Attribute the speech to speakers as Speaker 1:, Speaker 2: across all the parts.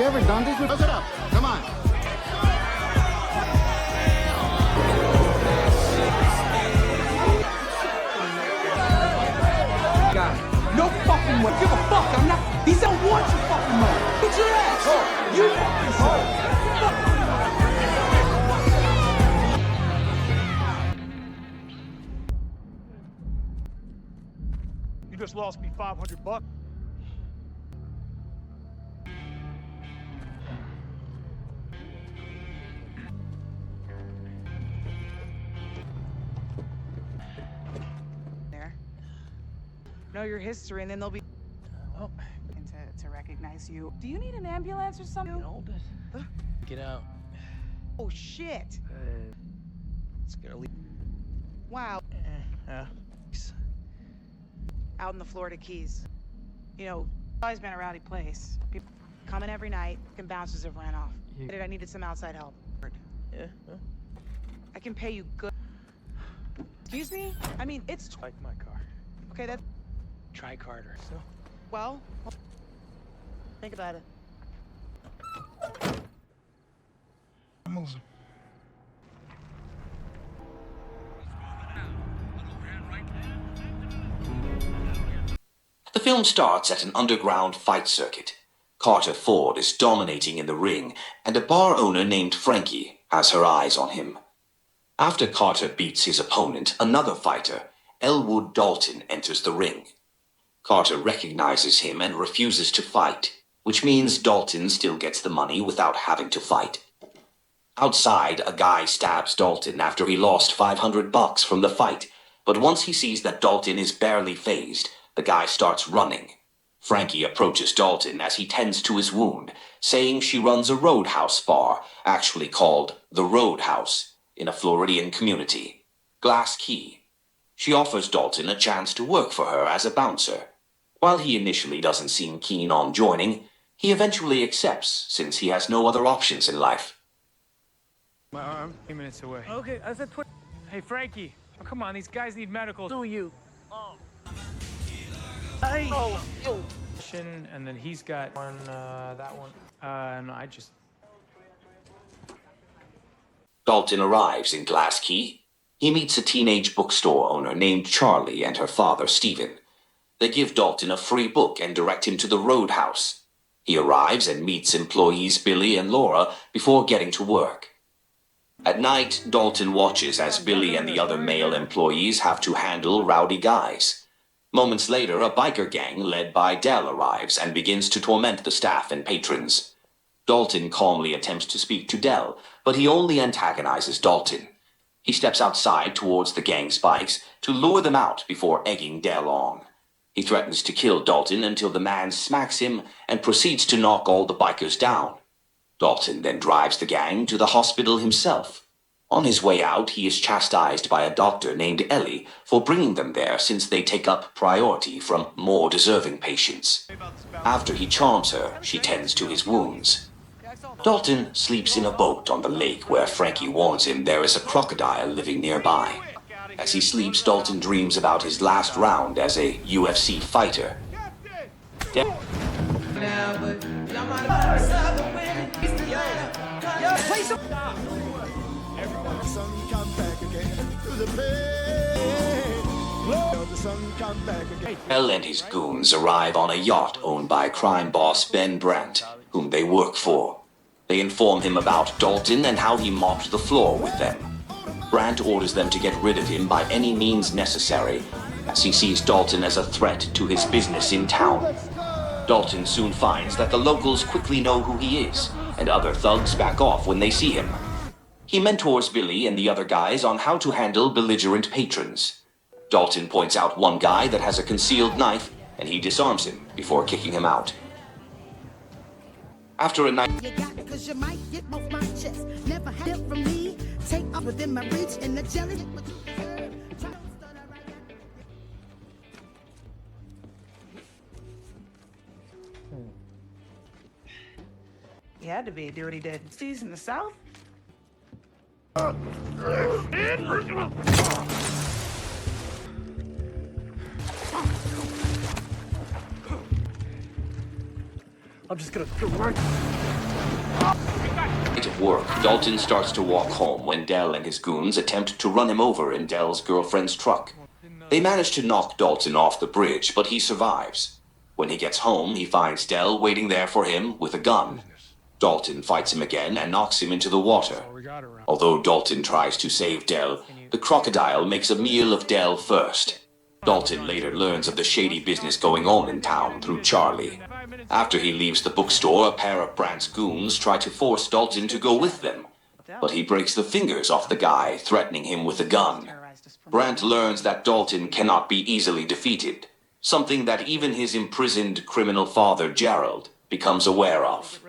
Speaker 1: ever done this before?
Speaker 2: Close it up. Come on.
Speaker 3: No fucking way. Give a fuck. I'm not. These don't want your fucking money. Get your ass. You fucking soul.
Speaker 4: You just lost me $500.
Speaker 5: Know your history, and then they'll be
Speaker 6: Well,
Speaker 5: and to recognize you. Do you need an ambulance or something?
Speaker 6: hold it. Get out.
Speaker 5: Oh shit!
Speaker 6: It's gonna leave.
Speaker 5: Wow.
Speaker 6: Thanks.
Speaker 5: Out in the Florida Keys. You know, it's always been a rowdy place. People coming every night, and bouncers have ran off. I needed some outside help.
Speaker 6: Yeah. Well,
Speaker 5: I can pay you good. Excuse me? I mean, it's
Speaker 6: like my car.
Speaker 5: okay. That's
Speaker 6: Try Carter. So.
Speaker 5: well. Think about it.
Speaker 7: The film starts at an underground fight circuit. Carter Ford is dominating in the ring, and a bar owner named Frankie has her eyes on him. After Carter beats his opponent, another fighter, Elwood Dalton, enters the ring. Carter recognizes him and refuses to fight, which means Dalton still gets the money without having to fight. Outside, a guy stabs Dalton after he lost $500 from the fight, but once he sees that Dalton is barely fazed, the guy starts running. Frankie approaches Dalton as he tends to his wound, saying she runs a roadhouse bar, actually called the Roadhouse, in a Floridian community, Glass Key. She offers Dalton a chance to work for her as a bouncer. While he initially doesn't seem keen on joining, he eventually accepts since he has no other options in life.
Speaker 4: My arm, 8 minutes away.
Speaker 6: Okay, I said put.
Speaker 4: Hey, Frankie. Oh, come on, these guys need medical.
Speaker 6: Do you?
Speaker 4: Hey.
Speaker 6: Oh, yo.
Speaker 4: And then he's got one, that one. No, I just...
Speaker 7: Dalton arrives in Glass Key. He meets a teenage bookstore owner named Charlie and her father, Stephen. They give Dalton a free book and direct him to the Roadhouse. He arrives and meets employees Billy and Laura before getting to work. At night, Dalton watches as Billy and the other male employees have to handle rowdy guys. Moments later, a biker gang led by Dell arrives and begins to torment the staff and patrons. Dalton calmly attempts to speak to Dell, but he only antagonizes Dalton. He steps outside towards the gang's bikes to lure them out before egging Dell on. He threatens to kill Dalton until the man smacks him and proceeds to knock all the bikers down. Dalton then drives the gang to the hospital himself. On his way out, he is chastised by a doctor named Ellie for bringing them there since they take up priority from more deserving patients. After he charms her, she tends to his wounds. Dalton sleeps in a boat on the lake where Frankie warns him there is a crocodile living nearby. As he sleeps, Dalton dreams about his last round as a UFC fighter. Mel and his goons arrive on a yacht owned by crime boss Ben Brandt, whom they work for. They inform him about Dalton and how he mopped the floor with them. Brandt orders them to get rid of him by any means necessary, as he sees Dalton as a threat to his business in town. Dalton soon finds that the locals quickly know who he is, and other thugs back off when they see him. He mentors Billy and the other guys on how to handle belligerent patrons. Dalton points out one guy that has a concealed knife, and he disarms him before kicking him out. After a night...
Speaker 8: You got it 'cause you might get off my chest. Never had it from me. Take up within my reach and the jelly.
Speaker 5: He had to be. Do what he did. He's in the South.
Speaker 1: I'm just gonna go right.
Speaker 7: At work, Dalton starts to walk home when Dell and his goons attempt to run him over in Dell's girlfriend's truck. They manage to knock Dalton off the bridge, but he survives. When he gets home, he finds Dell waiting there for him with a gun. Dalton fights him again and knocks him into the water. Although Dalton tries to save Dell, the crocodile makes a meal of Dell first. Dalton later learns of the shady business going on in town through Charlie. After he leaves the bookstore, a pair of Brandt's goons try to force Dalton to go with them, but he breaks the fingers off the guy, threatening him with a gun. Brandt learns that Dalton cannot be easily defeated, something that even his imprisoned criminal father, Gerald, becomes aware of.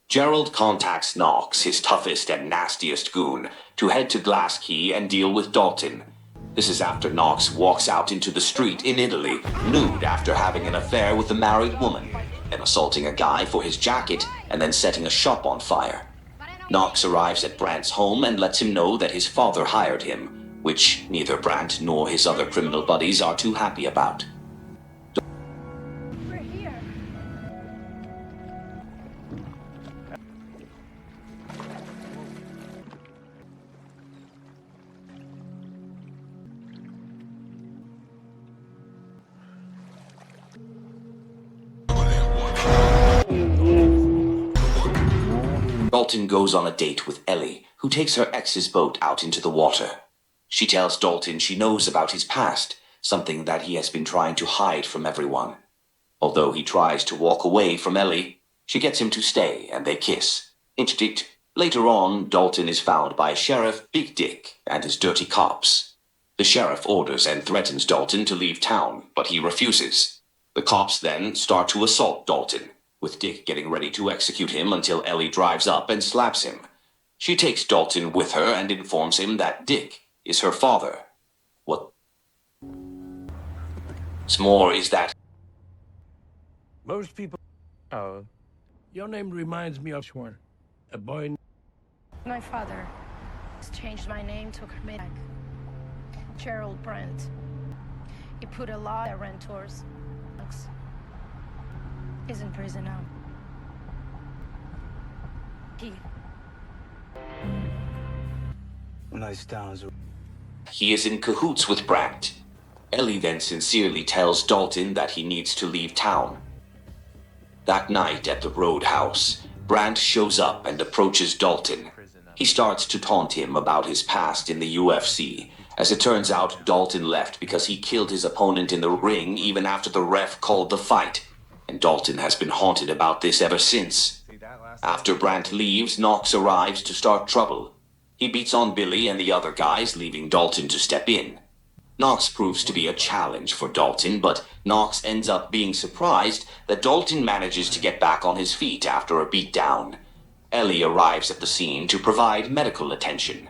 Speaker 7: Gerald contacts Knox, his toughest and nastiest goon, to head to Glass Key and deal with Dalton. This is after Knox walks out into the street in Italy, nude after having an affair with a married woman, and assaulting a guy for his jacket and then setting a shop on fire. Knox arrives at Brandt's home and lets him know that his father hired him, which neither Brandt nor his other criminal buddies are too happy about.
Speaker 2: We're here.
Speaker 7: Dalton goes on a date with Ellie, who takes her ex's boat out into the water. She tells Dalton she knows about his past, something that he has been trying to hide from everyone. Although he tries to walk away from Ellie, she gets him to stay and they kiss. Later on, Dalton is found by Sheriff Big Dick and his dirty cops. The sheriff orders and threatens Dalton to leave town, but he refuses. The cops then start to assault Dalton, with Dick getting ready to execute him until Ellie drives up and slaps him. She takes Dalton with her and informs him that Dick is her father. What's more is that
Speaker 1: Most people.
Speaker 4: Oh,
Speaker 1: Your name reminds me of one. A boy.
Speaker 2: My father has changed my name to commit Gerald Brandt. He put a lot of renters. He's in prison now.
Speaker 3: Nice towns.
Speaker 7: he is in cahoots with Brandt. Ellie then sincerely tells Dalton that he needs to leave town. That night at the roadhouse, Brandt shows up and approaches Dalton. He starts to taunt him about his past in the UFC. As it turns out, Dalton left because he killed his opponent in the ring even after the ref called the fight, and Dalton has been haunted about this ever since. After Brandt leaves, Knox arrives to start trouble. He beats on Billy and the other guys, leaving Dalton to step in. Knox proves to be a challenge for Dalton, but Knox ends up being surprised that Dalton manages to get back on his feet after a beatdown. Ellie arrives at the scene to provide medical attention.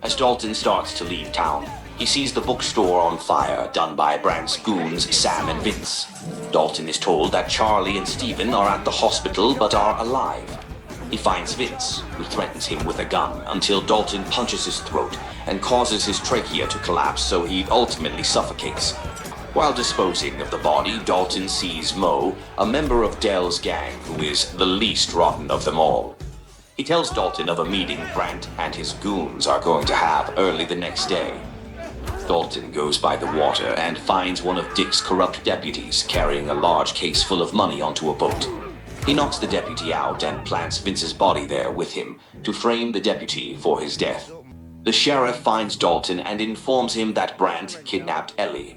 Speaker 7: As Dalton starts to leave town, he sees the bookstore on fire, done by Brandt's goons Sam and Vince. Dalton is told that Charlie and Steven are at the hospital but are alive. He finds Vince, who threatens him with a gun, until Dalton punches his throat and causes his trachea to collapse, so he ultimately suffocates. While disposing of the body, Dalton sees Mo, a member of Dell's gang, who is the least rotten of them all. He tells Dalton of a meeting Brandt and his goons are going to have early the next day. Dalton goes by the water and finds one of Dick's corrupt deputies carrying a large case full of money onto a boat. He knocks the deputy out and plants Vince's body there with him to frame the deputy for his death. The sheriff finds Dalton and informs him that Brandt kidnapped Ellie.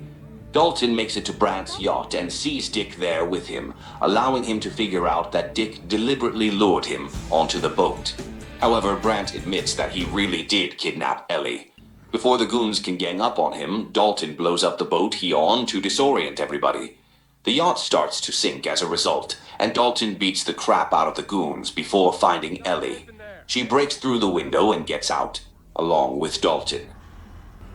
Speaker 7: Dalton makes it to Brandt's yacht and sees Dick there with him, allowing him to figure out that Dick deliberately lured him onto the boat. However, Brandt admits that he really did kidnap Ellie. Before the goons can gang up on him, Dalton blows up the boat he on to disorient everybody. The yacht starts to sink as a result, and Dalton beats the crap out of the goons before finding Ellie. She breaks through the window and gets out, along with Dalton.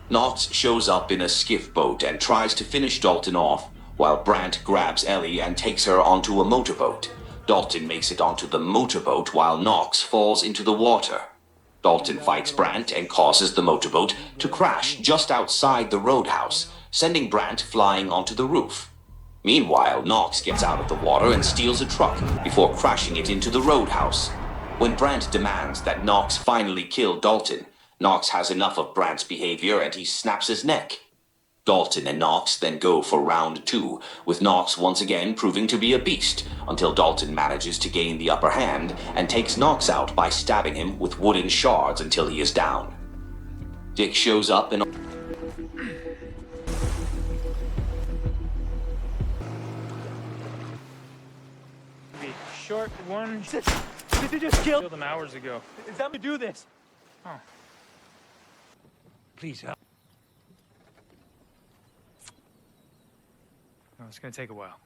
Speaker 7: Knox shows up in a skiff boat and tries to finish Dalton off, while Brandt grabs Ellie and takes her onto a motorboat. Dalton makes it onto the motorboat while Knox falls into the water. Dalton fights Brandt and causes the motorboat to crash just outside the roadhouse, sending Brandt flying onto the roof. Meanwhile, Knox gets out of the water and steals a truck before crashing it into the roadhouse. When Brandt demands that Knox finally kill Dalton, Knox has enough of Brandt's behavior and he snaps his neck. Dalton and Knox then go for round 2, with Knox once again proving to be a beast, until Dalton manages to gain the upper hand and takes Knox out by stabbing him with wooden shards until he is down. Dick shows up and...
Speaker 4: Short one. Did you just kill them hours ago? Is that me do this? Oh.
Speaker 1: Please help.
Speaker 4: No, it's gonna take a while.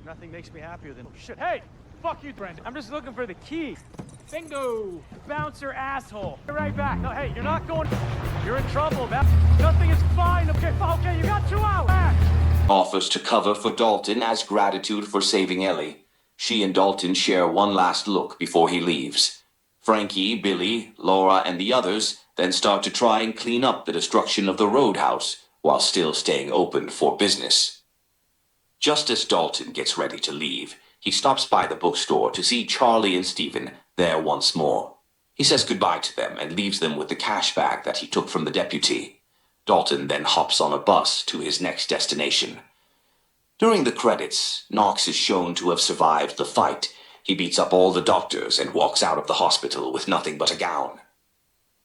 Speaker 4: Nothing makes me happier than shit. Hey, fuck you, Brendan. I'm just looking for the key. Bingo! Bouncer asshole. Be right back. No, hey, you're not going. You're in trouble, man. Nothing is fine. Okay, you got 2 hours. Back.
Speaker 7: Offers to cover for Dalton as gratitude for saving Ellie. She and Dalton share one last look before he leaves. Frankie, Billy, Laura, and the others then start to try and clean up the destruction of the roadhouse while still staying open for business. Just as Dalton gets ready to leave, he stops by the bookstore to see Charlie and Stephen there once more. He says goodbye to them and leaves them with the cash bag that he took from the deputy. Dalton then hops on a bus to his next destination. During the credits, Knox is shown to have survived the fight. He beats up all the doctors and walks out of the hospital with nothing but a gown.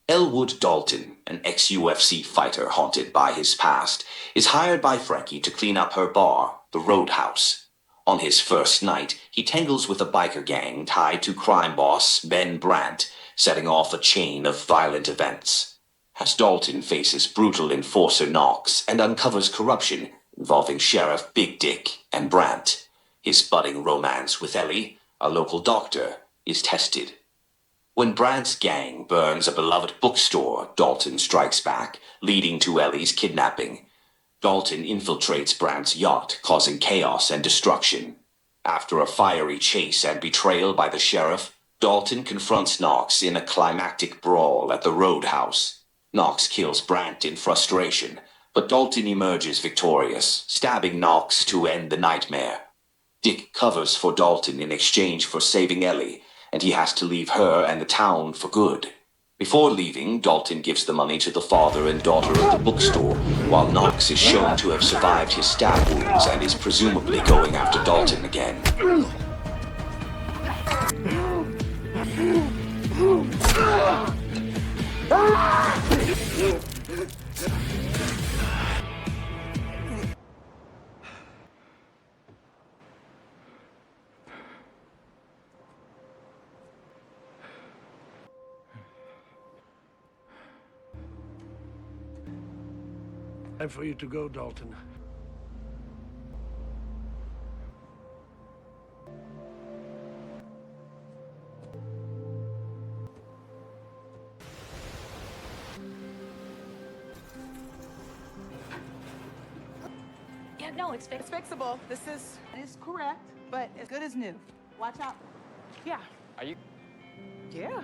Speaker 7: Elwood Dalton, an ex-UFC fighter haunted by his past, is hired by Frankie to clean up her bar, the Roadhouse. On his first night, he tangles with a biker gang tied to crime boss Ben Brandt, setting off a chain of violent events. As Dalton faces brutal enforcer Knox and uncovers corruption involving Sheriff Big Dick and Brandt, his budding romance with Ellie, a local doctor, is tested. When Brandt's gang burns a beloved bookstore, Dalton strikes back, leading to Ellie's kidnapping. Dalton infiltrates Brandt's yacht, causing chaos and destruction. After a fiery chase and betrayal by the sheriff, Dalton confronts Knox in a climactic brawl at the Roadhouse. Knox kills Brandt in frustration, but Dalton emerges victorious, stabbing Knox to end the nightmare. Dick covers for Dalton in exchange for saving Ellie, and he has to leave her and the town for good. Before leaving, Dalton gives the money to the father and daughter of the bookstore, while Knox is shown to have survived his stab wounds and is presumably going after Dalton again.
Speaker 1: Time for you to go, Dalton.
Speaker 2: Yeah, no, it's
Speaker 5: Fixable. This is correct, but as good as new. Watch out. Yeah.
Speaker 4: Are you?
Speaker 5: Yeah.